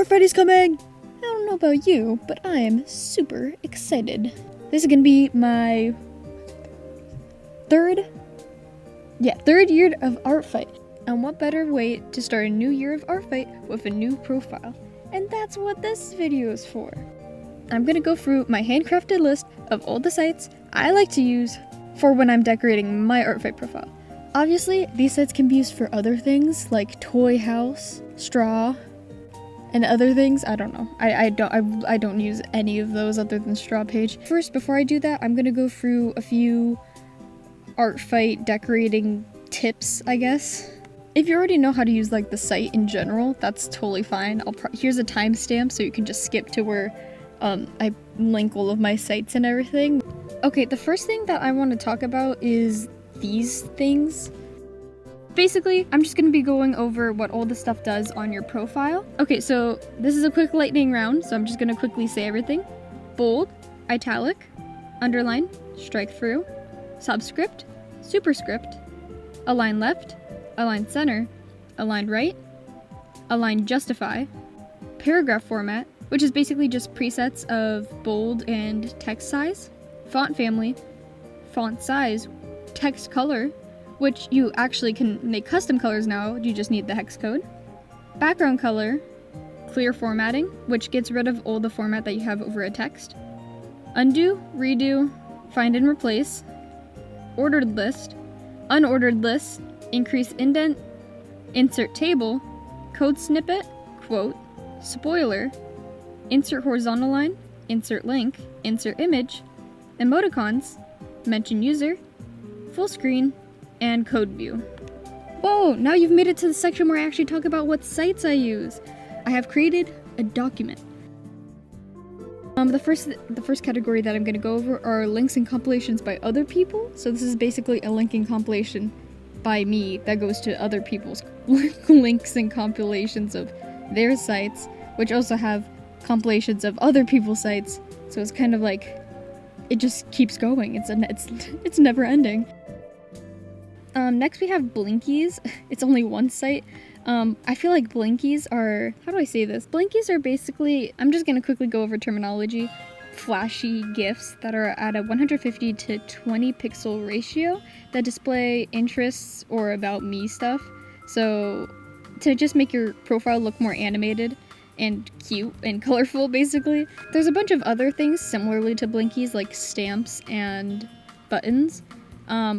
Artfight is coming! I don't know about you, but I am super excited. This is gonna be my third year of Artfight. And what better way to start a new year of Artfight with a new profile? And that's what this video is for. I'm gonna go through my handcrafted list of all the sites I like to use for when I'm decorating my Artfight profile. Obviously, these sites can be used for other things like toy house, straw, and other things. I don't know. I don't use any of those other than straw page. First, before I do that, I'm gonna go through a few Artfight decorating tips, I guess. If you already know how to use like the site in general, that's totally fine. Here's a timestamp so you can just skip to where I link all of my sites and everything. Okay, the first thing that I want to talk about is these things. Basically, I'm just going to be going over what all the stuff does on your profile. Okay, so this is a quick lightning round, so I'm just going to quickly say everything. Bold, italic, underline, strike through, subscript, superscript, align left, align center, align right, align justify, paragraph format, which is basically just presets of bold and text size, font family, font size, text color, which you actually can make custom colors now, you just need the hex code, background color, clear formatting, which gets rid of all the format that you have over a text, undo, redo, find and replace, ordered list, unordered list, increase indent, insert table, code snippet, quote, spoiler, insert horizontal line, insert link, insert image, emoticons, mention user, full screen, and code view. Whoa, now you've made it to the section where I actually talk about what sites I use. I have created a document. The first category that I'm going to go over are links and compilations by other people. So this is basically a linking compilation by me that goes to other people's links and compilations of their sites, which also have compilations of other people's sites. So it's kind of like it just keeps going. It's never ending. Next we have Blinkies. It's only one site. I feel like Blinkies are, how do I say this? Blinkies are basically, I'm just gonna quickly go over terminology, flashy GIFs that are at a 150 to 20 pixel ratio that display interests or about me stuff. So to just make your profile look more animated and cute and colorful, basically. There's a bunch of other things similarly to Blinkies, like stamps and buttons.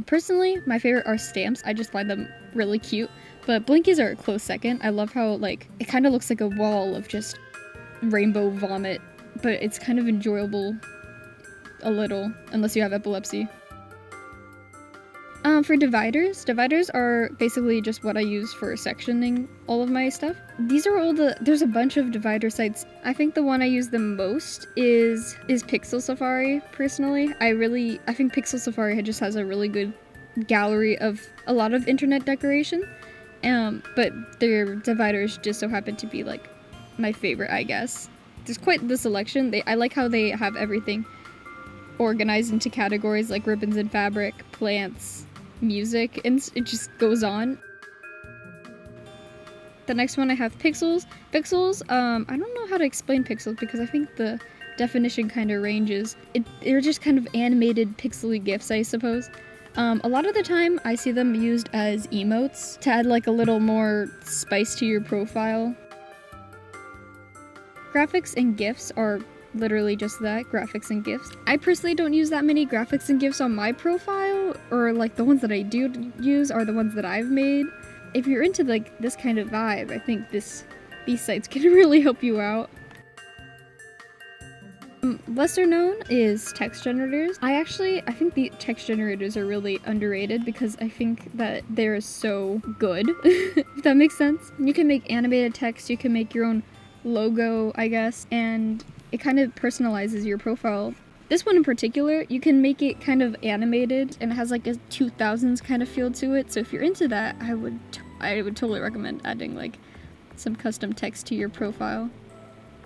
Personally, my favorite are stamps. I just find them really cute, but Blinkies are a close second. I love how, like, it kind of looks like a wall of just rainbow vomit, but it's kind of enjoyable a little, unless you have epilepsy. For dividers are basically just what I use for sectioning all of my stuff. These are all there's a bunch of divider sites. I think the one I use the most is Pixel Safari, personally. I think Pixel Safari just has a really good gallery of a lot of internet decoration. But their dividers just so happen to be like my favorite, I guess. There's quite the selection. I like how they have everything organized into categories like ribbons and fabric, plants, music, and it just goes on. The next one I have Pixels. Pixels, I don't know how to explain Pixels because I think the definition kind of ranges. They're just kind of animated pixely GIFs, I suppose. A lot of the time I see them used as emotes to add like a little more spice to your profile. Graphics and GIFs are literally just that, graphics and GIFs. I personally don't use that many graphics and GIFs on my profile, or like the ones that I do use are the ones that I've made. If you're into like this kind of vibe, I think these sites can really help you out. Lesser known is text generators. I think the text generators are really underrated because I think that they're so good, if that makes sense. You can make animated text, you can make your own logo, I guess, and it kind of personalizes your profile. This one in particular, you can make it kind of animated and it has like a 2000s kind of feel to it. So if you're into that, I would totally recommend adding like some custom text to your profile.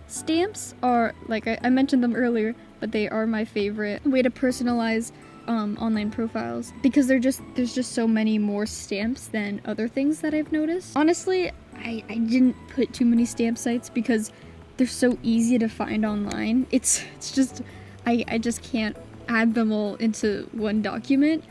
Stamps are, like I mentioned them earlier, but they are my favorite way to personalize online profiles because there's just so many more stamps than other things that I've noticed. Honestly, I didn't put too many stamp sites because they're so easy to find online. It's just, I just can't add them all into one document.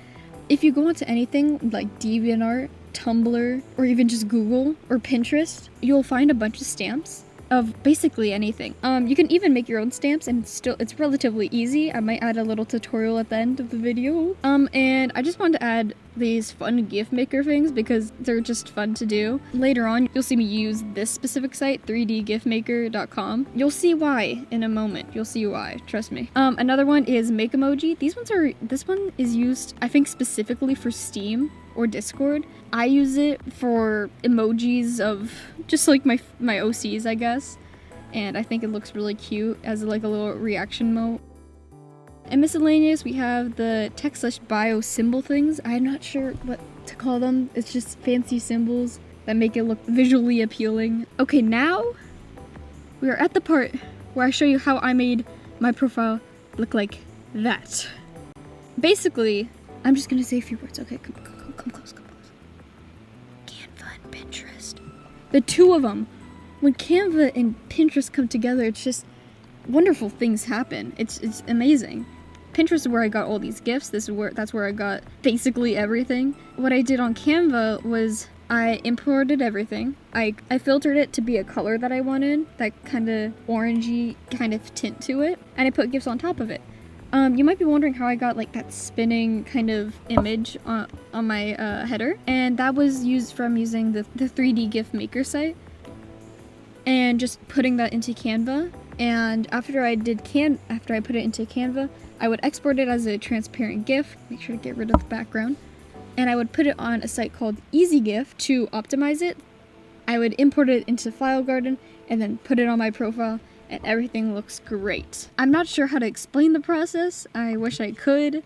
If you go onto anything like DeviantArt, Tumblr, or even just Google or Pinterest, you'll find a bunch of stamps of basically anything. You can even make your own stamps, and it's relatively easy. I might add a little tutorial at the end of the video. And I just wanted to add these fun gift maker things because they're just fun to do. Later on, you'll see me use this specific site, 3dgiftmaker.com. You'll see why in a moment. You'll see why, trust me. Another one is Make Emoji. This one is used, I think, specifically for Steam or Discord. I use it for emojis of just like my OCs, I guess. And I think it looks really cute as like a little reaction mode. And miscellaneous, we have the text/bio symbol things. I'm not sure what to call them. It's just fancy symbols that make it look visually appealing. Okay, now we are at the part where I show you how I made my profile look like that. Basically, I'm just gonna say a few words. Okay, come close, come close. Canva and Pinterest. The two of them. When Canva and Pinterest come together, it's just wonderful things happen. It's amazing. Pinterest is where I got all these gifts. That's where I got basically everything. What I did on Canva was I imported everything. I filtered it to be a color that I wanted, that kind of orangey kind of tint to it, and I put gifts on top of it. You might be wondering how I got like that spinning kind of image on my header, and that was using the 3D gift maker site and just putting that into Canva. And after I put it into Canva, I would export it as a transparent GIF, make sure to get rid of the background, and I would put it on a site called EasyGIF to optimize it. I would import it into File Garden and then put it on my profile, and everything looks great. I'm not sure how to explain the process. I wish I could.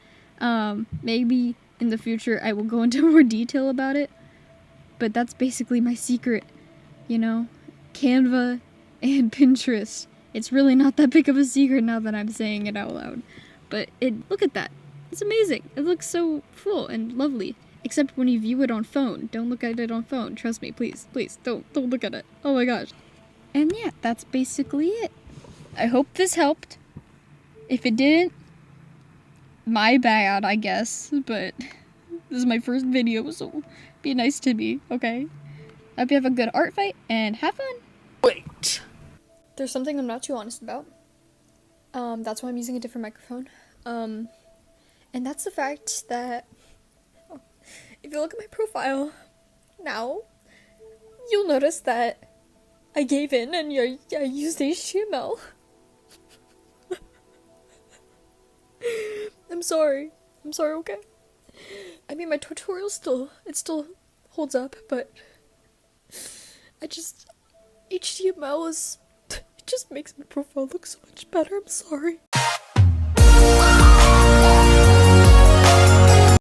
Maybe in the future I will go into more detail about it, but that's basically my secret, you know? Canva and Pinterest. It's really not that big of a secret now that I'm saying it out loud. But look at that. It's amazing. It looks so full and lovely. Except when you view it on phone. Don't look at it on phone. Trust me, please. Please, don't look at it. Oh my gosh. And yeah, that's basically it. I hope this helped. If it didn't, my bad, I guess. But this is my first video, so be nice to me, okay? Hope you have a good art fight, and have fun. Wait. There's something I'm not too honest about. That's why I'm using a different microphone. And that's the fact that if you look at my profile now, you'll notice that I gave in and I used HTML. I'm sorry, okay? I mean, my tutorial still holds up, but HTML it just makes my profile look so much better. I'm sorry.